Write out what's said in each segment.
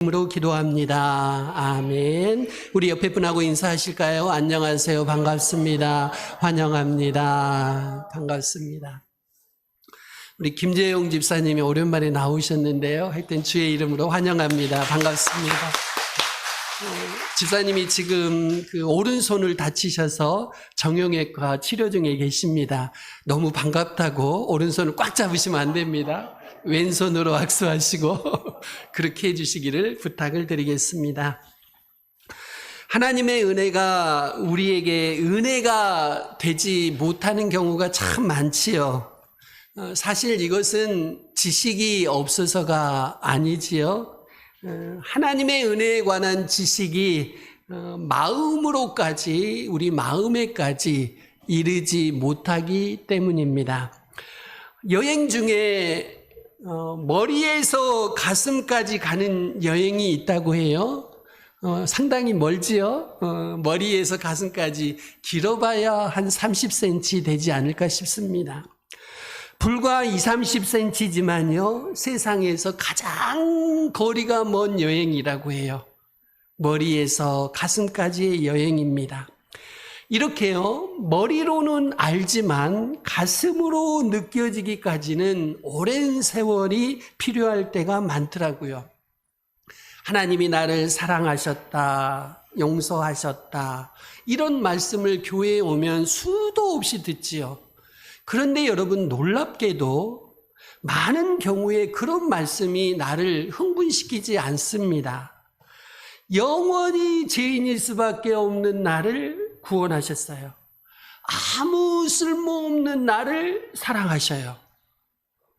으로 기도합니다. 아멘. 우리 옆에 분하고 인사하실까요? 안녕하세요. 반갑습니다. 환영합니다. 반갑습니다. 우리 김재용 집사님이 오랜만에 나오셨는데요. 하여튼 주의 이름으로 환영합니다. 반갑습니다. 집사님이 지금 그 오른손을 다치셔서 정형외과 치료 중에 계십니다. 너무 반갑다고 오른손을 꽉 잡으시면 안 됩니다. 왼손으로 악수하시고 그렇게 해주시기를 부탁을 드리겠습니다. 하나님의 은혜가 우리에게 은혜가 되지 못하는 경우가 참 많지요. 사실 이것은 지식이 없어서가 아니지요. 하나님의 은혜에 관한 지식이 마음으로까지, 우리 마음에까지 이르지 못하기 때문입니다. 여행 중에 머리에서 가슴까지 가는 여행이 있다고 해요. 상당히 멀지요. 머리에서 가슴까지 길어봐야 한 30cm 되지 않을까 싶습니다. 불과 20-30cm지만요, 세상에서 가장 거리가 먼 여행이라고 해요. 머리에서 가슴까지의 여행입니다. 이렇게요, 머리로는 알지만 가슴으로 느껴지기까지는 오랜 세월이 필요할 때가 많더라고요. 하나님이 나를 사랑하셨다, 용서하셨다, 이런 말씀을 교회에 오면 수도 없이 듣지요. 그런데 여러분, 놀랍게도 많은 경우에 그런 말씀이 나를 흥분시키지 않습니다. 영원히 죄인일 수밖에 없는 나를 구원하셨어요. 아무 쓸모없는 나를 사랑하셔요.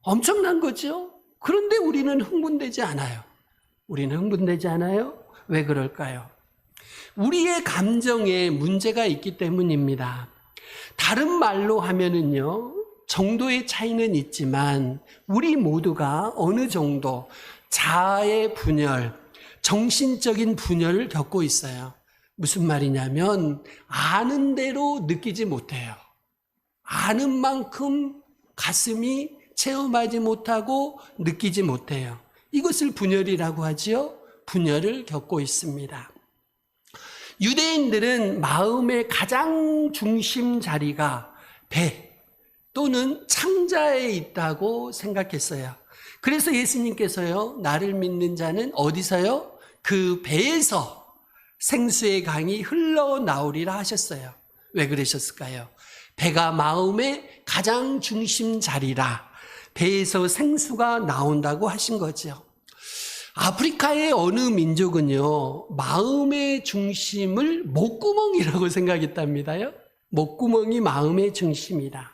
엄청난 거죠? 그런데 우리는 흥분되지 않아요. 우리는 흥분되지 않아요? 왜 그럴까요? 우리의 감정에 문제가 있기 때문입니다. 다른 말로 하면은요, 정도의 차이는 있지만 우리 모두가 어느 정도 자아의 분열, 정신적인 분열을 겪고 있어요. 무슨 말이냐면 아는 대로 느끼지 못해요. 아는 만큼 가슴이 체험하지 못하고 느끼지 못해요. 이것을 분열이라고 하지요. 분열을 겪고 있습니다. 유대인들은 마음의 가장 중심 자리가 배 또는 창자에 있다고 생각했어요. 그래서 예수님께서요, 나를 믿는 자는 어디서요? 그 배에서 생수의 강이 흘러나오리라 하셨어요. 왜 그러셨을까요? 배가 마음의 가장 중심 자리라, 배에서 생수가 나온다고 하신 거죠. 아프리카의 어느 민족은요, 마음의 중심을 목구멍이라고 생각했답니다요. 목구멍이 마음의 중심이다.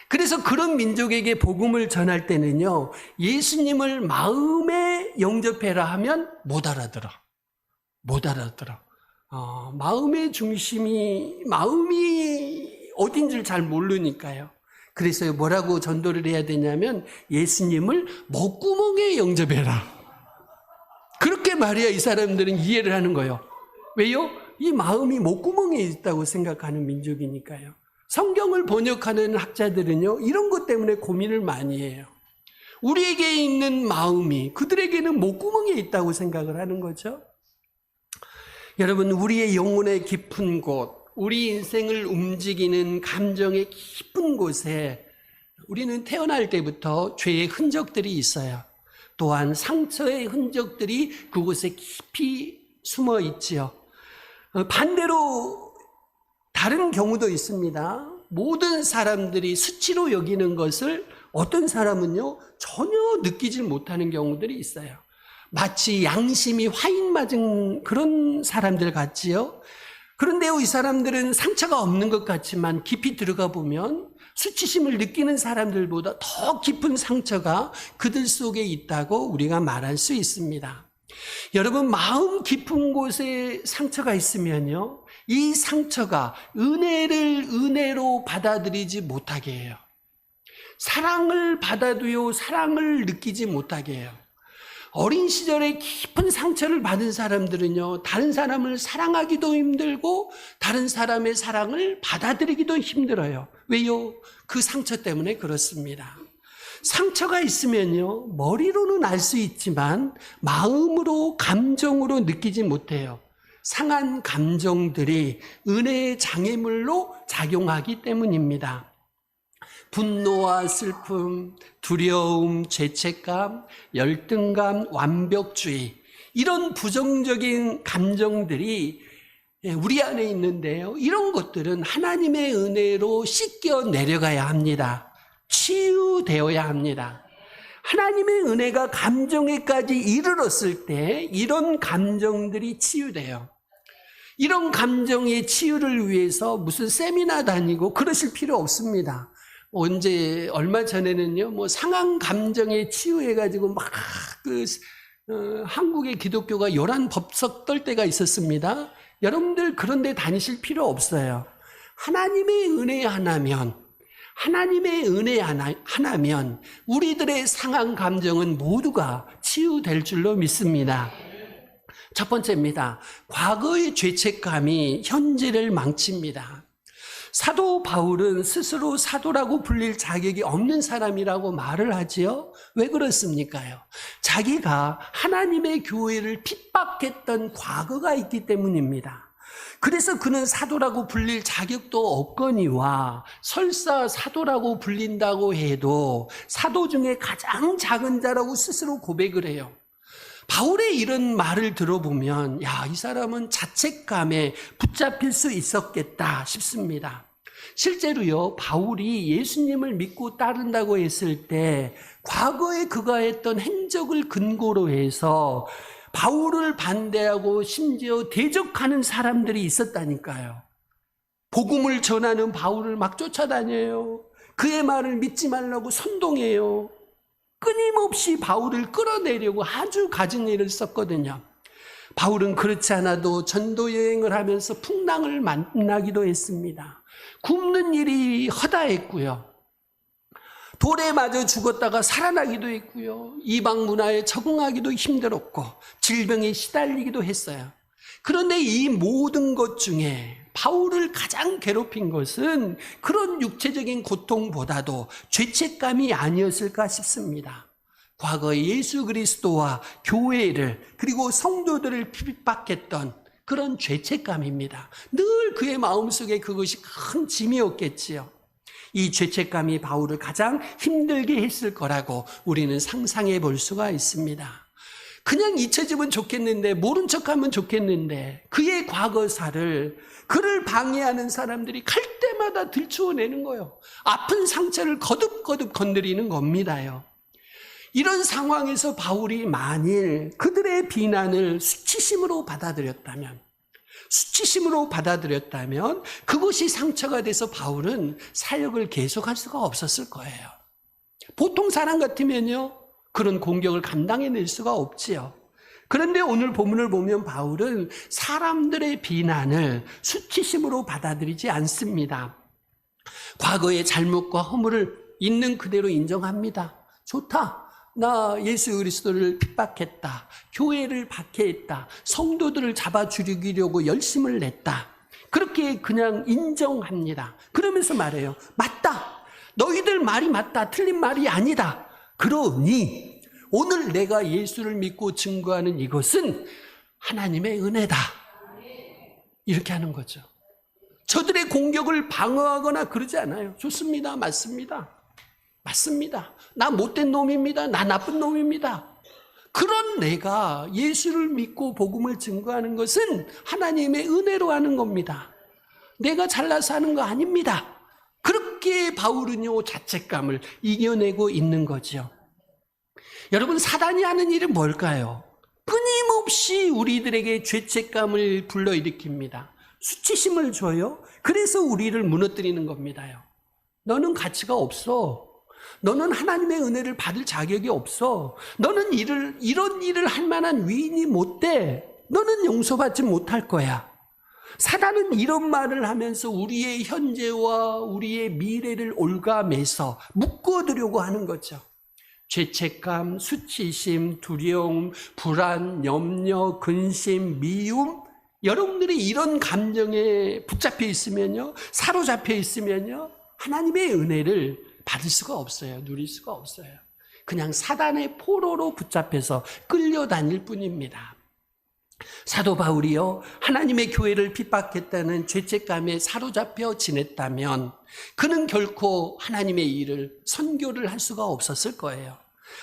그래서 그런 민족에게 복음을 전할 때는요, 예수님을 마음에 영접해라 하면 못 알아들어. 마음의 중심이, 마음이 어딘 줄 잘 모르니까요. 그래서 뭐라고 전도를 해야 되냐면 예수님을 목구멍에 영접해라. 그렇게 말해야 이 사람들은 이해를 하는 거예요. 왜요? 이 마음이 목구멍에 있다고 생각하는 민족이니까요. 성경을 번역하는 학자들은요, 이런 것 때문에 고민을 많이 해요. 우리에게 있는 마음이 그들에게는 목구멍에 있다고 생각을 하는 거죠. 여러분, 우리의 영혼의 깊은 곳, 우리 인생을 움직이는 감정의 깊은 곳에 우리는 태어날 때부터 죄의 흔적들이 있어요. 또한 상처의 흔적들이 그곳에 깊이 숨어 있지요. 반대로 다른 경우도 있습니다. 모든 사람들이 수치로 여기는 것을 어떤 사람은요, 전혀 느끼지 못하는 경우들이 있어요. 마치 양심이 화인 맞은 그런 사람들 같지요. 그런데요, 이 사람들은 상처가 없는 것 같지만 깊이 들어가 보면 수치심을 느끼는 사람들보다 더 깊은 상처가 그들 속에 있다고 우리가 말할 수 있습니다. 여러분, 마음 깊은 곳에 상처가 있으면요, 이 상처가 은혜를 은혜로 받아들이지 못하게 해요. 사랑을 받아도요, 사랑을 느끼지 못하게 해요. 어린 시절에 깊은 상처를 받은 사람들은요, 다른 사람을 사랑하기도 힘들고 다른 사람의 사랑을 받아들이기도 힘들어요. 왜요? 그 상처 때문에 그렇습니다. 상처가 있으면요, 머리로는 알 수 있지만 마음으로, 감정으로 느끼지 못해요. 상한 감정들이 은혜의 장애물로 작용하기 때문입니다. 분노와 슬픔, 두려움, 죄책감, 열등감, 완벽주의, 이런 부정적인 감정들이 우리 안에 있는데요, 이런 것들은 하나님의 은혜로 씻겨 내려가야 합니다. 치유되어야 합니다. 하나님의 은혜가 감정에까지 이르렀을 때 이런 감정들이 치유돼요. 이런 감정의 치유를 위해서 무슨 세미나 다니고 그러실 필요 없습니다. 얼마 전에는요, 상한 감정에 치유해가지고 한국의 기독교가 요란 법석 떨 때가 있었습니다. 여러분들 그런데 다니실 필요 없어요. 하나님의 은혜 하나면 우리들의 상한 감정은 모두가 치유될 줄로 믿습니다. 첫 번째입니다. 과거의 죄책감이 현재를 망칩니다. 사도 바울은 스스로 사도라고 불릴 자격이 없는 사람이라고 말을 하지요. 왜 그렇습니까요? 자기가 하나님의 교회를 핍박했던 과거가 있기 때문입니다. 그래서 그는 사도라고 불릴 자격도 없거니와 설사 사도라고 불린다고 해도 사도 중에 가장 작은 자라고 스스로 고백을 해요. 바울의 이런 말을 들어보면 이 사람은 자책감에 붙잡힐 수 있었겠다 싶습니다. 실제로요, 바울이 예수님을 믿고 따른다고 했을 때 과거에 그가 했던 행적을 근거로 해서 바울을 반대하고 심지어 대적하는 사람들이 있었다니까요. 복음을 전하는 바울을 막 쫓아다녀요. 그의 말을 믿지 말라고 선동해요. 끊임없이 바울을 끌어내려고 아주 갖은 일을 썼거든요. 바울은 그렇지 않아도 전도 여행을 하면서 풍랑을 만나기도 했습니다. 굶는 일이 허다했고요. 돌에 맞아 죽었다가 살아나기도 했고요. 이방 문화에 적응하기도 힘들었고 질병에 시달리기도 했어요. 그런데 이 모든 것 중에 바울을 가장 괴롭힌 것은 그런 육체적인 고통보다도 죄책감이 아니었을까 싶습니다. 과거 예수 그리스도와 교회를 그리고 성도들을 핍박했던 그런 죄책감입니다. 늘 그의 마음속에 그것이 큰 짐이었겠지요. 이 죄책감이 바울을 가장 힘들게 했을 거라고 우리는 상상해 볼 수가 있습니다. 그냥 잊혀지면 좋겠는데, 모른 척하면 좋겠는데, 그의 과거사를, 그를 방해하는 사람들이 갈 때마다 들추어내는 거예요. 아픈 상처를 거듭거듭 건드리는 겁니다요. 이런 상황에서 바울이 만일 그들의 비난을 수치심으로 받아들였다면 그것이 상처가 돼서 바울은 사역을 계속할 수가 없었을 거예요. 보통 사람 같으면요, 그런 공격을 감당해낼 수가 없지요. 그런데 오늘 본문을 보면 바울은 사람들의 비난을 수치심으로 받아들이지 않습니다. 과거의 잘못과 허물을 있는 그대로 인정합니다. 좋다. 나 예수 그리스도를 핍박했다. 교회를 박해했다. 성도들을 잡아 죽이려고 열심을 냈다. 그렇게 그냥 인정합니다. 그러면서 말해요. 맞다. 너희들 말이 맞다. 틀린 말이 아니다. 그러니 오늘 내가 예수를 믿고 증거하는 이것은 하나님의 은혜다. 이렇게 하는 거죠. 저들의 공격을 방어하거나 그러지 않아요. 좋습니다. 맞습니다. 나 못된 놈입니다. 나 나쁜 놈입니다. 그런 내가 예수를 믿고 복음을 증거하는 것은 하나님의 은혜로 하는 겁니다. 내가 잘나서 하는 거 아닙니다. 그렇게 바울은요, 자책감을 이겨내고 있는 거죠. 여러분, 사단이 하는 일은 뭘까요? 끊임없이 우리들에게 죄책감을 불러일으킵니다. 수치심을 줘요. 그래서 우리를 무너뜨리는 겁니다요. 너는 가치가 없어. 너는 하나님의 은혜를 받을 자격이 없어. 너는 이런 일을 할 만한 위인이 못 돼. 너는 용서받지 못할 거야. 사단은 이런 말을 하면서 우리의 현재와 우리의 미래를 올가매서 묶어두려고 하는 거죠. 죄책감, 수치심, 두려움, 불안, 염려, 근심, 미움, 여러분들이 이런 감정에 붙잡혀 있으면요, 사로잡혀 있으면요, 하나님의 은혜를 받을 수가 없어요. 누릴 수가 없어요. 그냥 사단의 포로로 붙잡혀서 끌려다닐 뿐입니다. 사도 바울이요, 하나님의 교회를 핍박했다는 죄책감에 사로잡혀 지냈다면 그는 결코 하나님의 일을, 선교를 할 수가 없었을 거예요.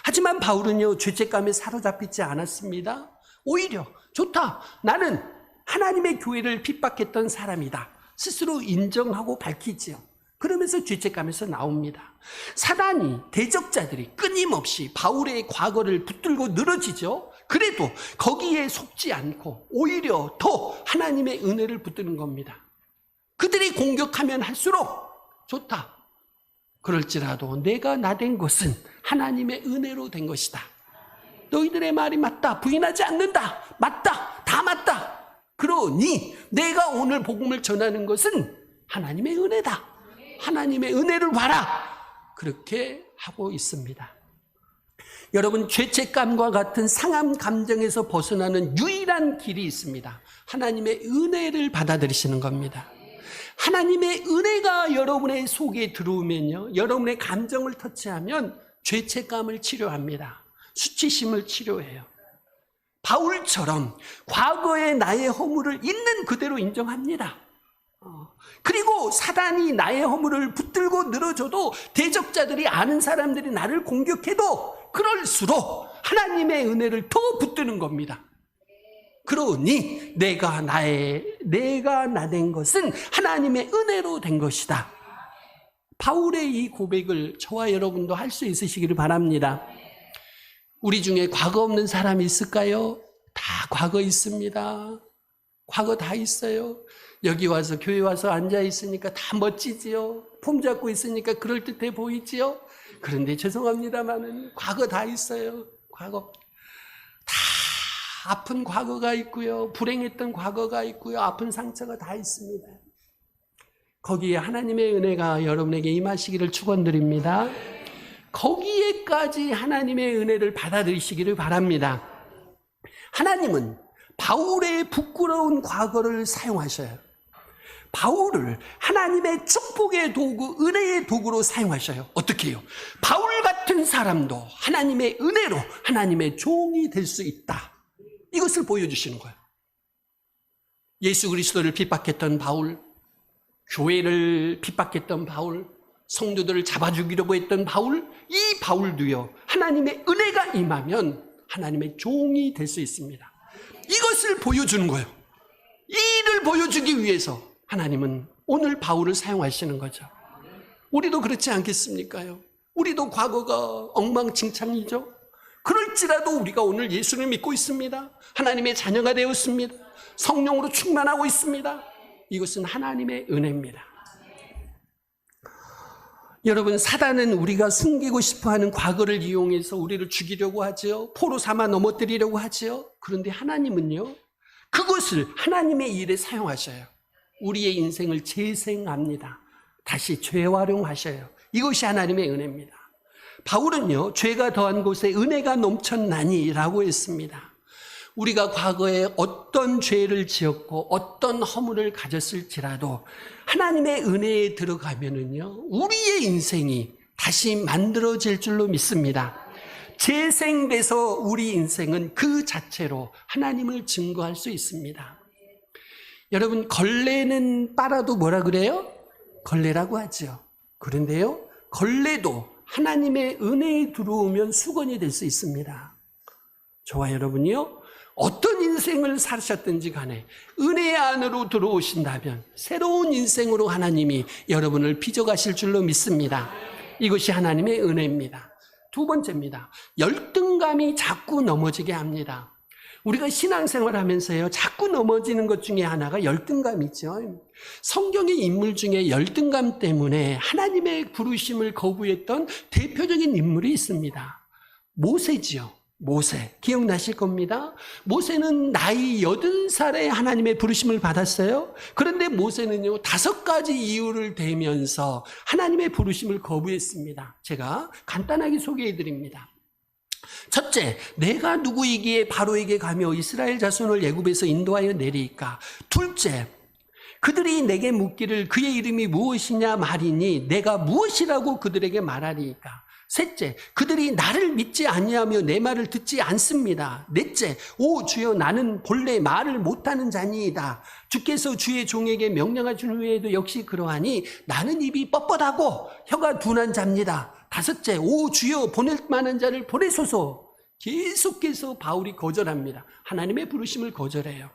하지만 바울은요, 죄책감에 사로잡히지 않았습니다. 오히려 좋다, 나는 하나님의 교회를 핍박했던 사람이다, 스스로 인정하고 밝히지요. 그러면서 죄책감에서 나옵니다. 사단이, 대적자들이 끊임없이 바울의 과거를 붙들고 늘어지죠. 그래도 거기에 속지 않고 오히려 더 하나님의 은혜를 붙드는 겁니다. 그들이 공격하면 할수록 좋다, 그럴지라도 내가 나된 것은 하나님의 은혜로 된 것이다. 너희들의 말이 맞다, 부인하지 않는다, 맞다, 다 맞다. 그러니 내가 오늘 복음을 전하는 것은 하나님의 은혜다, 하나님의 은혜를 봐라, 그렇게 하고 있습니다. 여러분, 죄책감과 같은 상한 감정에서 벗어나는 유일한 길이 있습니다. 하나님의 은혜를 받아들이시는 겁니다. 하나님의 은혜가 여러분의 속에 들어오면요, 여러분의 감정을 터치하면 죄책감을 치료합니다. 수치심을 치료해요. 바울처럼 과거의 나의 허물을 있는 그대로 인정합니다. 그리고 사단이 나의 허물을 붙들고 늘어져도, 대적자들이, 아는 사람들이 나를 공격해도 그럴수록 하나님의 은혜를 더 붙드는 겁니다. 그러니 내가 나된 것은 하나님의 은혜로 된 것이다. 바울의 이 고백을 저와 여러분도 할 수 있으시기를 바랍니다. 우리 중에 과거 없는 사람이 있을까요? 다 과거 있습니다. 과거 다 있어요. 여기 와서, 교회 와서 앉아 있으니까 다 멋지지요. 폼 잡고 있으니까 그럴듯해 보이지요. 그런데 죄송합니다만은 과거 다 있어요. 과거 다, 아픈 과거가 있고요, 불행했던 과거가 있고요, 아픈 상처가 다 있습니다. 거기에 하나님의 은혜가 여러분에게 임하시기를 축원드립니다. 거기에까지 하나님의 은혜를 받아들이시기를 바랍니다. 하나님은 바울의 부끄러운 과거를 사용하셔요. 바울을 하나님의 축복의 도구, 은혜의 도구로 사용하셔요. 어떻게 해요? 바울 같은 사람도 하나님의 은혜로 하나님의 종이 될 수 있다, 이것을 보여주시는 거예요. 예수 그리스도를 핍박했던 바울, 교회를 핍박했던 바울, 성도들을 잡아 죽이려고 했던 바울, 이 바울도요, 하나님의 은혜가 임하면 하나님의 종이 될 수 있습니다. 이것을 보여주는 거예요. 이 일을 보여주기 위해서 하나님은 오늘 바울을 사용하시는 거죠. 우리도 그렇지 않겠습니까요? 우리도 과거가 엉망진창이죠. 그럴지라도 우리가 오늘 예수를 믿고 있습니다. 하나님의 자녀가 되었습니다. 성령으로 충만하고 있습니다. 이것은 하나님의 은혜입니다. 여러분, 사단은 우리가 숨기고 싶어하는 과거를 이용해서 우리를 죽이려고 하죠. 포로 삼아 넘어뜨리려고 하죠. 그런데 하나님은요, 그것을 하나님의 일에 사용하셔요. 우리의 인생을 재생합니다. 다시 재활용하셔요. 이것이 하나님의 은혜입니다. 바울은요, 죄가 더한 곳에 은혜가 넘쳤나니라고 했습니다. 우리가 과거에 어떤 죄를 지었고 어떤 허물을 가졌을지라도 하나님의 은혜에 들어가면은요, 우리의 인생이 다시 만들어질 줄로 믿습니다. 재생돼서 우리 인생은 그 자체로 하나님을 증거할 수 있습니다. 여러분, 걸레는 빨아도 뭐라 그래요? 걸레라고 하죠. 그런데요, 걸레도 하나님의 은혜에 들어오면 수건이 될 수 있습니다. 저와 여러분이요, 어떤 인생을 사셨든지 간에 은혜 안으로 들어오신다면 새로운 인생으로 하나님이 여러분을 빚어가실 줄로 믿습니다. 이것이 하나님의 은혜입니다. 두 번째입니다. 열등감이 자꾸 넘어지게 합니다. 우리가 신앙생활 하면서요, 자꾸 넘어지는 것 중에 하나가 열등감이죠. 성경의 인물 중에 열등감 때문에 하나님의 부르심을 거부했던 대표적인 인물이 있습니다. 모세지요. 모세, 기억나실 겁니다. 모세는 나이 80살에 하나님의 부르심을 받았어요. 그런데 모세는요, 5가지 이유를 대면서 하나님의 부르심을 거부했습니다. 제가 간단하게 소개해 드립니다. 첫째, 내가 누구이기에 바로에게 가며 이스라엘 자손을 애굽에서 인도하여 내리까. 둘째, 그들이 내게 묻기를 그의 이름이 무엇이냐 말이니 내가 무엇이라고 그들에게 말하리이까. 셋째, 그들이 나를 믿지 아니하며 내 말을 듣지 않습니다. 넷째, 오 주여 나는 본래 말을 못하는 자니이다. 주께서 주의 종에게 명령하신 후에도 역시 그러하니 나는 입이 뻣뻣하고 혀가 둔한 자입니다. 다섯째, 오 주여 보낼 만한 자를 보내소서. 계속해서 바울이 거절합니다. 하나님의 부르심을 거절해요.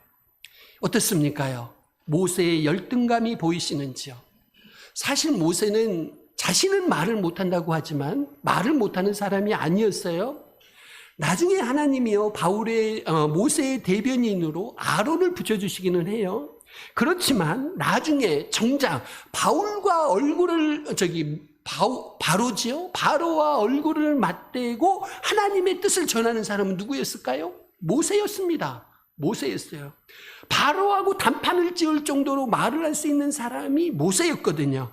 어떻습니까요? 모세의 열등감이 보이시는지요? 사실 모세는 자신은 말을 못한다고 하지만 말을 못하는 사람이 아니었어요. 나중에 하나님이요 모세의 대변인으로 아론을 붙여주시기는 해요. 그렇지만 나중에 정작 바울과 얼굴을 바로와 얼굴을 맞대고 하나님의 뜻을 전하는 사람은 누구였을까요? 모세였습니다. 모세였어요. 바로하고 단판을 지을 정도로 말을 할 수 있는 사람이 모세였거든요.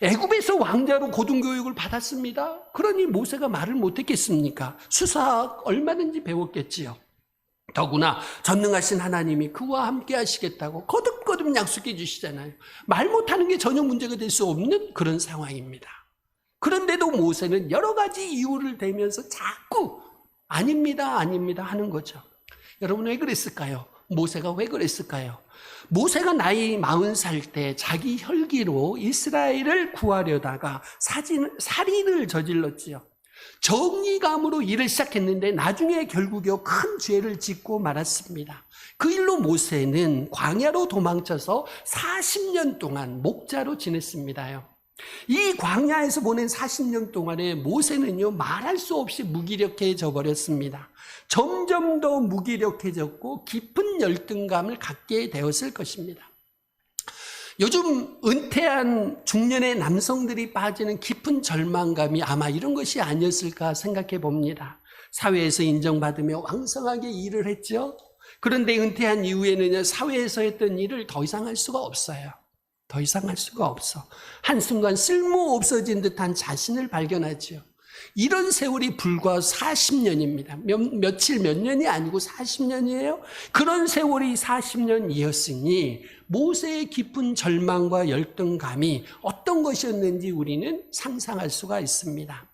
애굽에서 왕자로 고등교육을 받았습니다. 그러니 모세가 말을 못했겠습니까? 수사학 얼마든지 배웠겠지요. 더구나 전능하신 하나님이 그와 함께 하시겠다고 거듭거듭 약속해 주시잖아요. 말 못하는 게 전혀 문제가 될 수 없는 그런 상황입니다. 그런데도 모세는 여러 가지 이유를 대면서 자꾸 아닙니다 하는 거죠. 여러분 왜 그랬을까요? 모세가 왜 그랬을까요? 모세가 나이 40살 때 자기 혈기로 이스라엘을 구하려다가 살인을 저질렀지요. 정의감으로 일을 시작했는데 나중에 결국에 큰 죄를 짓고 말았습니다. 그 일로 모세는 광야로 도망쳐서 40년 동안 목자로 지냈습니다요. 이 광야에서 보낸 40년 동안에 모세는요 말할 수 없이 무기력해져 버렸습니다. 점점 더 무기력해졌고 깊은 열등감을 갖게 되었을 것입니다. 요즘 은퇴한 중년의 남성들이 빠지는 깊은 절망감이 아마 이런 것이 아니었을까 생각해 봅니다. 사회에서 인정받으며 왕성하게 일을 했죠. 그런데 은퇴한 이후에는 사회에서 했던 일을 더 이상 할 수가 없어요. 더 이상 할 수가 없어. 한순간 쓸모 없어진 듯한 자신을 발견하죠. 이런 세월이 불과 40년입니다. 며칠 몇 년이 아니고 40년이에요. 그런 세월이 40년이었으니 모세의 깊은 절망과 열등감이 어떤 것이었는지 우리는 상상할 수가 있습니다.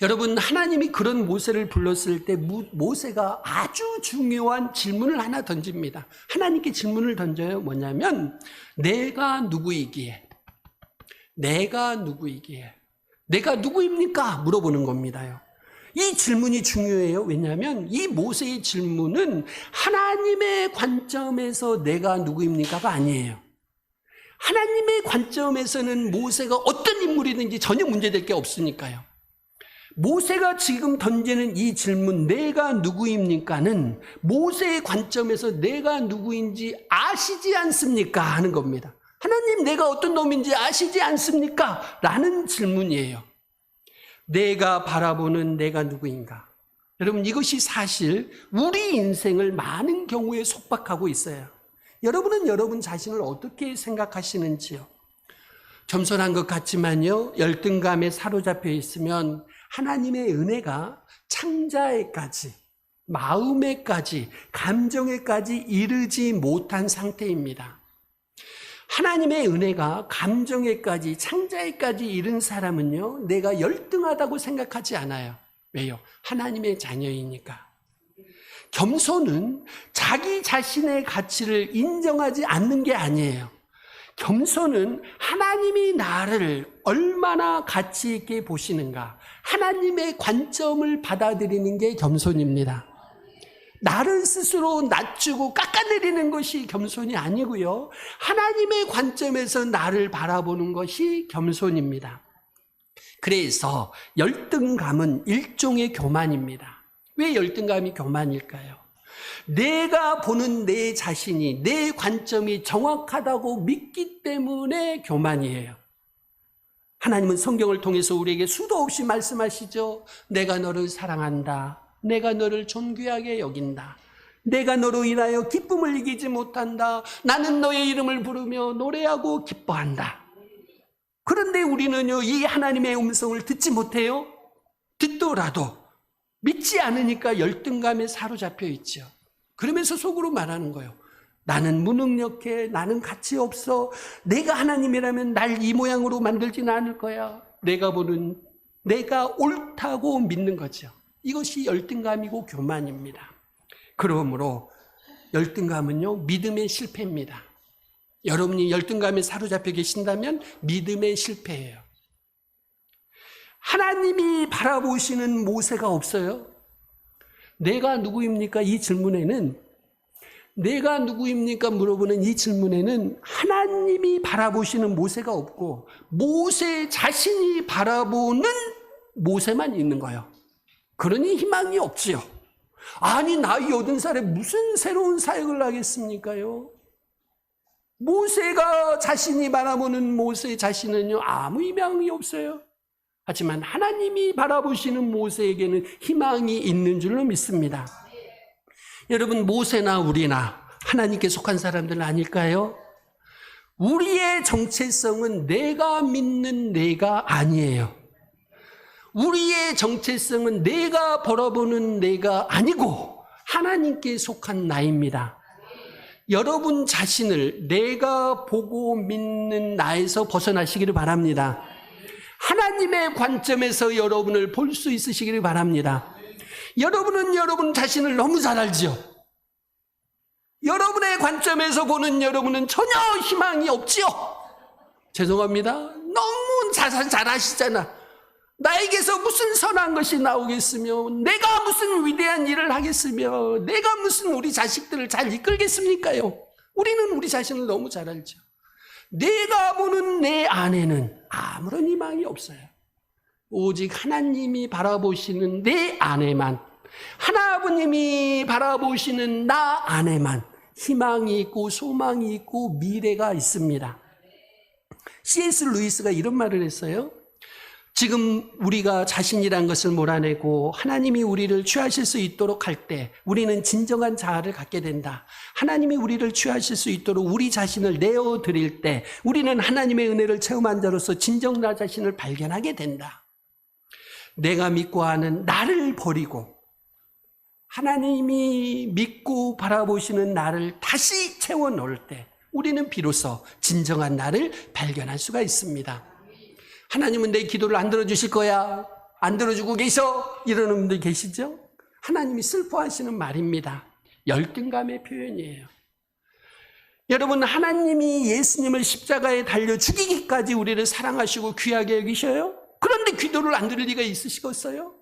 여러분, 하나님이 그런 모세를 불렀을 때 모세가 아주 중요한 질문을 하나 던집니다. 하나님께 질문을 던져요. 뭐냐면 내가 누구이기에? 내가 누구이기에? 내가 누구입니까? 물어보는 겁니다요. 이 질문이 중요해요. 왜냐하면 이 모세의 질문은 하나님의 관점에서 내가 누구입니까가 아니에요. 하나님의 관점에서는 모세가 어떤 인물이든지 전혀 문제될 게 없으니까요. 모세가 지금 던지는 이 질문 내가 누구입니까는 모세의 관점에서 내가 누구인지 아시지 않습니까? 하는 겁니다. 하나님 내가 어떤 놈인지 아시지 않습니까? 라는 질문이에요. 내가 바라보는 내가 누구인가? 여러분 이것이 사실 우리 인생을 많은 경우에 속박하고 있어요. 여러분은 여러분 자신을 어떻게 생각하시는지요? 겸손한 것 같지만요 열등감에 사로잡혀 있으면 하나님의 은혜가 창자에까지 마음에까지 감정에까지 이르지 못한 상태입니다. 하나님의 은혜가 감정에까지 창자에까지 이른 사람은요 내가 열등하다고 생각하지 않아요. 왜요? 하나님의 자녀이니까. 겸손은 자기 자신의 가치를 인정하지 않는 게 아니에요. 겸손은 하나님이 나를 얼마나 가치 있게 보시는가 하나님의 관점을 받아들이는 게 겸손입니다. 나를 스스로 낮추고 깎아내리는 것이 겸손이 아니고요. 하나님의 관점에서 나를 바라보는 것이 겸손입니다. 그래서 열등감은 일종의 교만입니다. 왜 열등감이 교만일까요? 내가 보는 내 자신이 내 관점이 정확하다고 믿기 때문에 교만이에요. 하나님은 성경을 통해서 우리에게 수도 없이 말씀하시죠. 내가 너를 사랑한다. 내가 너를 존귀하게 여긴다. 내가 너로 인하여 기쁨을 이기지 못한다. 나는 너의 이름을 부르며 노래하고 기뻐한다. 그런데 우리는요 이 하나님의 음성을 듣지 못해요. 듣더라도 믿지 않으니까 열등감에 사로잡혀 있죠. 그러면서 속으로 말하는 거예요. 나는 무능력해. 나는 가치 없어. 내가 하나님이라면 날 이 모양으로 만들지는 않을 거야. 내가 옳다고 믿는 거죠. 이것이 열등감이고 교만입니다. 그러므로 열등감은요, 믿음의 실패입니다. 여러분이 열등감에 사로잡혀 계신다면 믿음의 실패예요. 하나님이 바라보시는 모세가 없어요. 내가 누구입니까? 이 질문에는, 내가 누구입니까? 물어보는 이 질문에는 하나님이 바라보시는 모세가 없고 모세 자신이 바라보는 모세만 있는 거예요. 그러니 희망이 없지요. 아니, 나이 80살에 무슨 새로운 사역을 하겠습니까요? 모세가 자신이 바라보는 모세 자신은요, 아무 희망이 없어요. 하지만 하나님이 바라보시는 모세에게는 희망이 있는 줄로 믿습니다. 여러분, 모세나 우리나 하나님께 속한 사람들 아닐까요? 우리의 정체성은 내가 믿는 내가 아니에요. 우리의 정체성은 내가 바라보는 내가 아니고 하나님께 속한 나입니다. 여러분 자신을 내가 보고 믿는 나에서 벗어나시기를 바랍니다. 하나님의 관점에서 여러분을 볼 수 있으시기를 바랍니다. 여러분은 여러분 자신을 너무 잘 알죠? 여러분의 관점에서 보는 여러분은 전혀 희망이 없지요? 죄송합니다. 너무 잘 아시잖아. 나에게서 무슨 선한 것이 나오겠으며, 내가 무슨 위대한 일을 하겠으며, 내가 무슨 우리 자식들을 잘 이끌겠습니까요? 우리는 우리 자신을 너무 잘 알죠. 내가 보는 내 안에는 아무런 희망이 없어요. 오직 하나님이 바라보시는 내 안에만, 하나님이 바라보시는 나 안에만 희망이 있고 소망이 있고 미래가 있습니다. C.S. 루이스가 이런 말을 했어요. 지금 우리가 자신이란 것을 몰아내고 하나님이 우리를 취하실 수 있도록 할 때 우리는 진정한 자아를 갖게 된다. 하나님이 우리를 취하실 수 있도록 우리 자신을 내어드릴 때 우리는 하나님의 은혜를 체험한 자로서 진정 나 자신을 발견하게 된다. 내가 믿고 아는 나를 버리고 하나님이 믿고 바라보시는 나를 다시 채워 넣을 때 우리는 비로소 진정한 나를 발견할 수가 있습니다. 하나님은 내 기도를 안 들어주실 거야. 안 들어주고 계셔. 이러는 분들 계시죠? 하나님이 슬퍼하시는 말입니다. 열등감의 표현이에요. 여러분, 하나님이 예수님을 십자가에 달려 죽이기까지 우리를 사랑하시고 귀하게 여기셔요? 그런데 기도를 안 들을 리가 있으시겠어요?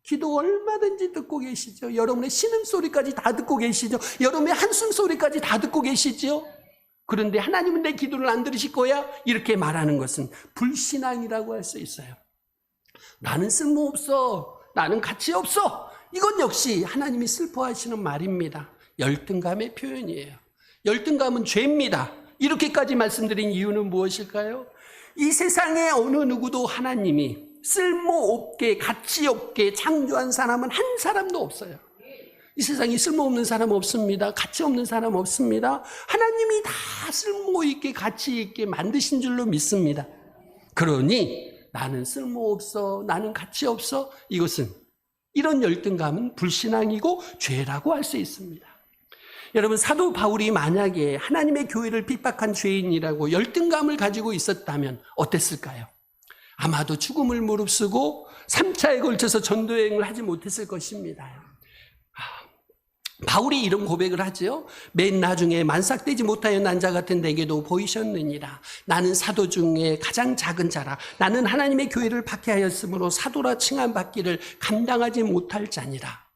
기도 얼마든지 듣고 계시죠. 여러분의 신음소리까지 다 듣고 계시죠. 여러분의 한숨소리까지 다 듣고 계시죠. 그런데 하나님은 내 기도를 안 들으실 거야? 이렇게 말하는 것은 불신앙이라고 할 수 있어요. 나는 쓸모없어. 나는 가치 없어. 이건 역시 하나님이 슬퍼하시는 말입니다. 열등감의 표현이에요. 열등감은 죄입니다. 이렇게까지 말씀드린 이유는 무엇일까요? 이 세상에 어느 누구도 하나님이 쓸모없게 가치 없게 창조한 사람은 한 사람도 없어요. 이 세상에 쓸모없는 사람 없습니다. 가치 없는 사람 없습니다. 하나님이 다 쓸모있게 가치 있게 만드신 줄로 믿습니다. 그러니 나는 쓸모없어, 나는 가치 없어, 이것은 이런 열등감은 불신앙이고 죄라고 할 수 있습니다. 여러분, 사도 바울이 만약에 하나님의 교회를 핍박한 죄인이라고 열등감을 가지고 있었다면 어땠을까요? 아마도 죽음을 무릅쓰고 3차에 걸쳐서 전도여행을 하지 못했을 것입니다. 바울이 이런 고백을 하죠. 맨 나중에 만삭되지 못하여 난 자 같은 내게도 보이셨느니라. 나는 사도 중에 가장 작은 자라. 나는 하나님의 교회를 박해하였으므로 사도라 칭함받기를 감당하지 못할 자니라.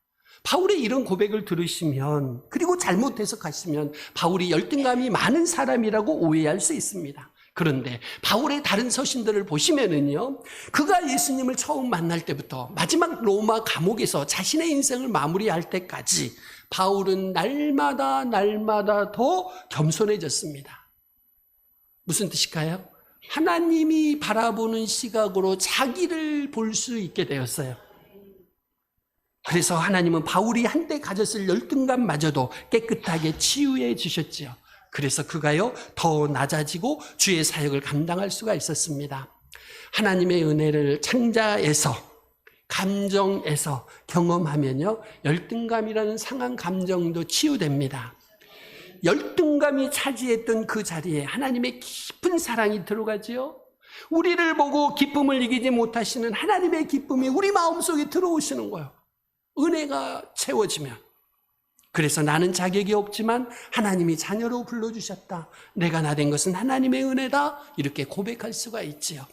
바울의 이런 고백을 들으시면, 그리고 잘못 해석하시면 바울이 열등감이 많은 사람이라고 오해할 수 있습니다. 그런데 바울의 다른 서신들을 보시면은요, 그가 예수님을 처음 만날 때부터 마지막 로마 감옥에서 자신의 인생을 마무리할 때까지 바울은 날마다 더 겸손해졌습니다. 무슨 뜻일까요? 하나님이 바라보는 시각으로 자기를 볼 수 있게 되었어요. 그래서 하나님은 바울이 한때 가졌을 열등감마저도 깨끗하게 치유해 주셨지요. 그래서 그가요 더 낮아지고 주의 사역을 감당할 수가 있었습니다. 하나님의 은혜를 창자에서, 감정에서 경험하면요 열등감이라는 상한 감정도 치유됩니다. 열등감이 차지했던 그 자리에 하나님의 깊은 사랑이 들어가지요. 우리를 보고 기쁨을 이기지 못하시는 하나님의 기쁨이 우리 마음속에 들어오시는 거예요. 은혜가 채워지면. 그래서 나는 자격이 없지만 하나님이 자녀로 불러주셨다. 내가 나 된 것은 하나님의 은혜다. 이렇게 고백할 수가 있지요.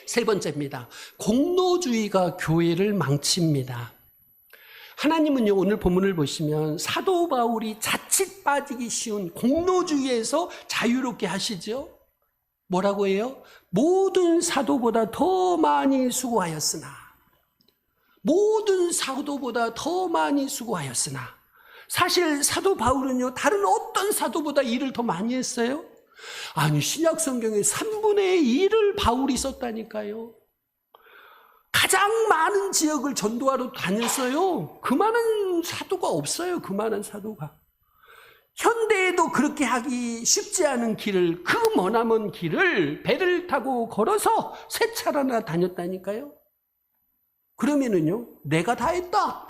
세 번째입니다. 공로주의가 교회를 망칩니다. 하나님은요, 오늘 본문을 보시면 사도 바울이 자칫 빠지기 쉬운 공로주의에서 자유롭게 하시죠. 뭐라고 해요? 모든 사도보다 더 많이 수고하였으나, 모든 사도보다 더 많이 수고하였으나, 사실 사도 바울은요, 다른 어떤 사도보다 일을 더 많이 했어요? 아니, 신약 성경에 3분의 1을 바울이 썼다니까요. 가장 많은 지역을 전도하러 다녔어요. 그만한 사도가 없어요. 그만한 사도가. 현대에도 그렇게 하기 쉽지 않은 길을, 그 머나먼 길을 배를 타고 걸어서 세 차례나 다녔다니까요. 그러면은요, 내가 다 했다.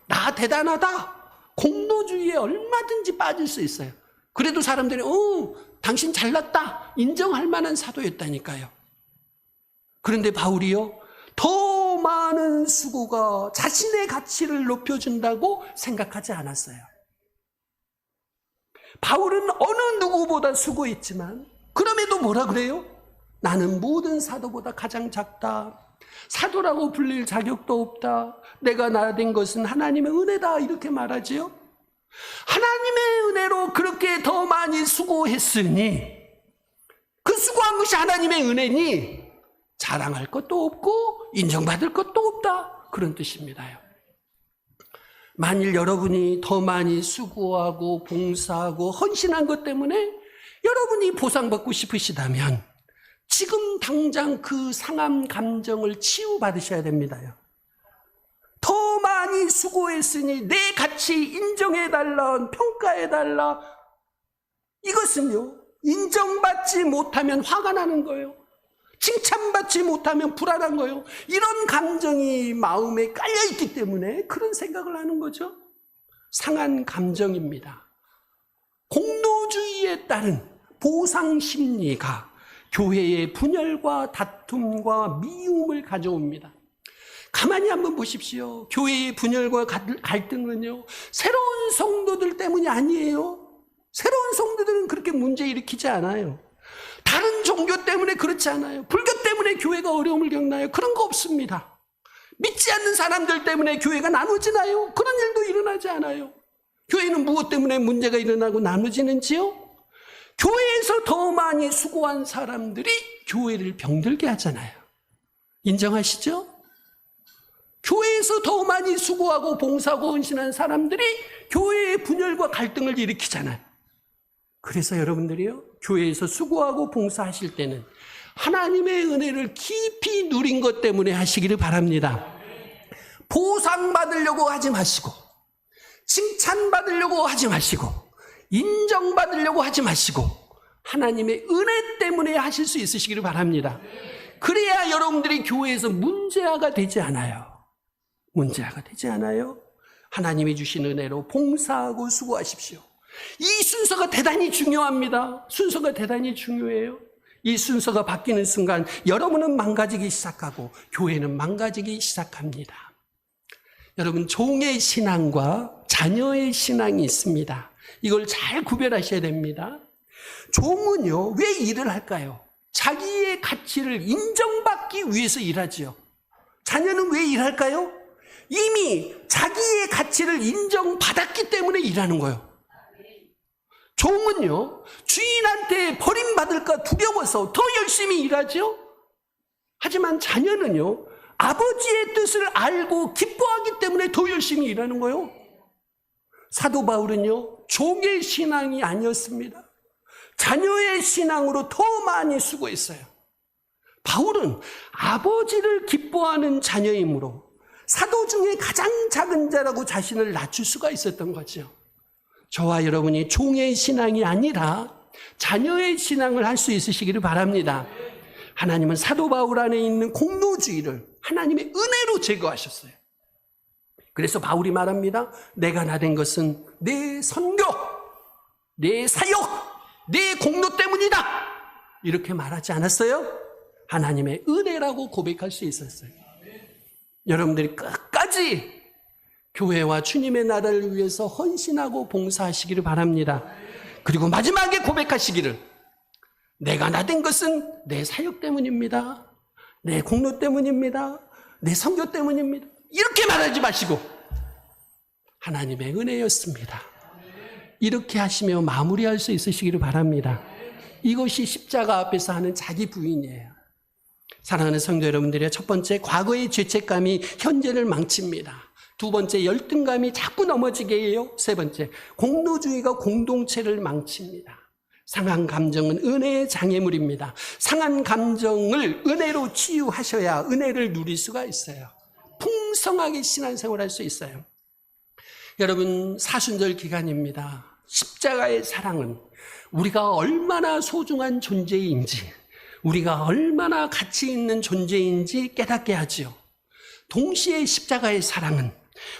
나 대단하다. 공로주의에 얼마든지 빠질 수 있어요. 그래도 사람들이 당신 잘났다 인정할 만한 사도였다니까요. 그런데 바울이요, 더 많은 수고가 자신의 가치를 높여준다고 생각하지 않았어요. 바울은 어느 누구보다 수고했지만 그럼에도 뭐라 그래요? 나는 모든 사도보다 가장 작다. 사도라고 불릴 자격도 없다. 내가 나 된 것은 하나님의 은혜다. 이렇게 말하지요. 하나님의 은혜로 그렇게 더 많이 수고했으니 그 수고한 것이 하나님의 은혜니 자랑할 것도 없고 인정받을 것도 없다. 그런 뜻입니다요. 만일 여러분이 더 많이 수고하고 봉사하고 헌신한 것 때문에 여러분이 보상받고 싶으시다면 지금 당장 그 상한 감정을 치유받으셔야 됩니다요. 더 많이 수고했으니 내 가치 인정해달라, 평가해달라. 이것은요, 인정받지 못하면 화가 나는 거예요. 칭찬받지 못하면 불안한 거예요. 이런 감정이 마음에 깔려있기 때문에 그런 생각을 하는 거죠. 상한 감정입니다. 공로주의에 따른 보상심리가 교회의 분열과 다툼과 미움을 가져옵니다. 가만히 한번 보십시오. 교회의 분열과 갈등은요, 새로운 성도들 때문이 아니에요. 새로운 성도들은 그렇게 문제 일으키지 않아요. 다른 종교 때문에 그렇지 않아요. 불교 때문에 교회가 어려움을 겪나요? 그런 거 없습니다. 믿지 않는 사람들 때문에 교회가 나눠지나요? 그런 일도 일어나지 않아요. 교회는 무엇 때문에 문제가 일어나고 나눠지는지요? 교회에서 더 많이 수고한 사람들이 교회를 병들게 하잖아요. 인정하시죠? 교회에서 더 많이 수고하고 봉사하고 헌신한 사람들이 교회의 분열과 갈등을 일으키잖아요. 그래서 여러분들이요, 교회에서 수고하고 봉사하실 때는 하나님의 은혜를 깊이 누린 것 때문에 하시기를 바랍니다. 보상받으려고 하지 마시고, 칭찬받으려고 하지 마시고, 인정받으려고 하지 마시고, 하나님의 은혜 때문에 하실 수 있으시기를 바랍니다. 그래야 여러분들이 교회에서 문제아가 되지 않아요. 문제아가 되지 않아요. 하나님이 주신 은혜로 봉사하고 수고하십시오. 이 순서가 대단히 중요합니다. 순서가 대단히 중요해요. 이 순서가 바뀌는 순간 여러분은 망가지기 시작하고 교회는 망가지기 시작합니다. 여러분, 종의 신앙과 자녀의 신앙이 있습니다. 이걸 잘 구별하셔야 됩니다. 종은요, 왜 일을 할까요? 자기의 가치를 인정받기 위해서 일하지요. 자녀는 왜 일할까요? 이미 자기의 가치를 인정받았기 때문에 일하는 거예요. 종은요, 주인한테 버림받을까 두려워서 더 열심히 일하죠. 하지만 자녀는요, 아버지의 뜻을 알고 기뻐하기 때문에 더 열심히 일하는 거예요. 사도 바울은요, 종의 신앙이 아니었습니다. 자녀의 신앙으로 더 많이 수고했어요. 바울은 아버지를 기뻐하는 자녀이므로 사도 중에 가장 작은 자라고 자신을 낮출 수가 있었던 거죠. 저와 여러분이 종의 신앙이 아니라 자녀의 신앙을 할 수 있으시기를 바랍니다. 하나님은 사도 바울 안에 있는 공로주의를 하나님의 은혜로 제거하셨어요. 그래서 바울이 말합니다. 내가 나 된 것은 내 선교, 내 사역, 내 공로 때문이다. 이렇게 말하지 않았어요? 하나님의 은혜라고 고백할 수 있었어요. 여러분들이 끝까지 교회와 주님의 나라를 위해서 헌신하고 봉사하시기를 바랍니다. 그리고 마지막에 고백하시기를, 내가 나된 것은 내 사역 때문입니다. 내 공로 때문입니다. 내 선교 때문입니다. 이렇게 말하지 마시고 하나님의 은혜였습니다. 이렇게 하시며 마무리할 수 있으시기를 바랍니다. 이것이 십자가 앞에서 하는 자기 부인이에요. 사랑하는 성도 여러분들이요, 첫 번째, 과거의 죄책감이 현재를 망칩니다. 두 번째, 열등감이 자꾸 넘어지게 해요. 세 번째, 공로주의가 공동체를 망칩니다. 상한 감정은 은혜의 장애물입니다. 상한 감정을 은혜로 치유하셔야 은혜를 누릴 수가 있어요. 풍성하게 신앙생활을 할 수 있어요. 여러분, 사순절 기간입니다. 십자가의 사랑은 우리가 얼마나 소중한 존재인지, 우리가 얼마나 가치 있는 존재인지 깨닫게 하지요. 동시에 십자가의 사랑은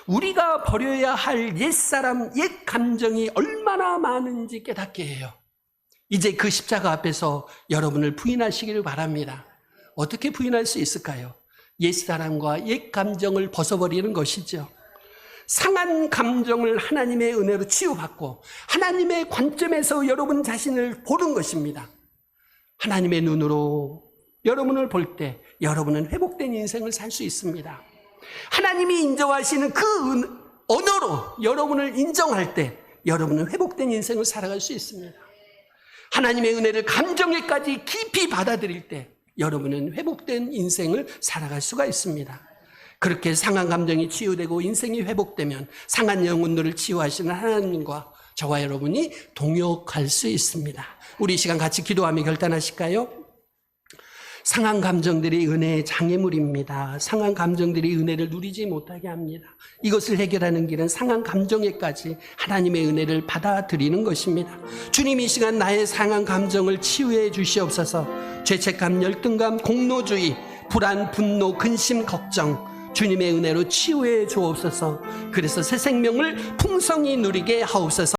우리가 버려야 할 옛사람, 옛 감정이 얼마나 많은지 깨닫게 해요. 이제 그 십자가 앞에서 여러분을 부인하시기를 바랍니다. 어떻게 부인할 수 있을까요? 옛사람과 옛 감정을 벗어버리는 것이죠. 상한 감정을 하나님의 은혜로 치유받고 하나님의 관점에서 여러분 자신을 보는 것입니다. 하나님의 눈으로 여러분을 볼 때 여러분은 회복된 인생을 살 수 있습니다. 하나님이 인정하시는 그 언어로 여러분을 인정할 때 여러분은 회복된 인생을 살아갈 수 있습니다. 하나님의 은혜를 감정에까지 깊이 받아들일 때 여러분은 회복된 인생을 살아갈 수가 있습니다. 그렇게 상한 감정이 치유되고 인생이 회복되면 상한 영혼들을 치유하시는 하나님과 저와 여러분이 동역할 수 있습니다. 우리 이 시간 같이 기도하며 결단하실까요? 상한 감정들이 은혜의 장애물입니다. 상한 감정들이 은혜를 누리지 못하게 합니다. 이것을 해결하는 길은 상한 감정에까지 하나님의 은혜를 받아들이는 것입니다. 주님, 이 시간 나의 상한 감정을 치유해 주시옵소서. 죄책감, 열등감, 공로주의, 불안, 분노, 근심, 걱정, 주님의 은혜로 치유해 주옵소서. 그래서 새 생명을 풍성히 누리게 하옵소서.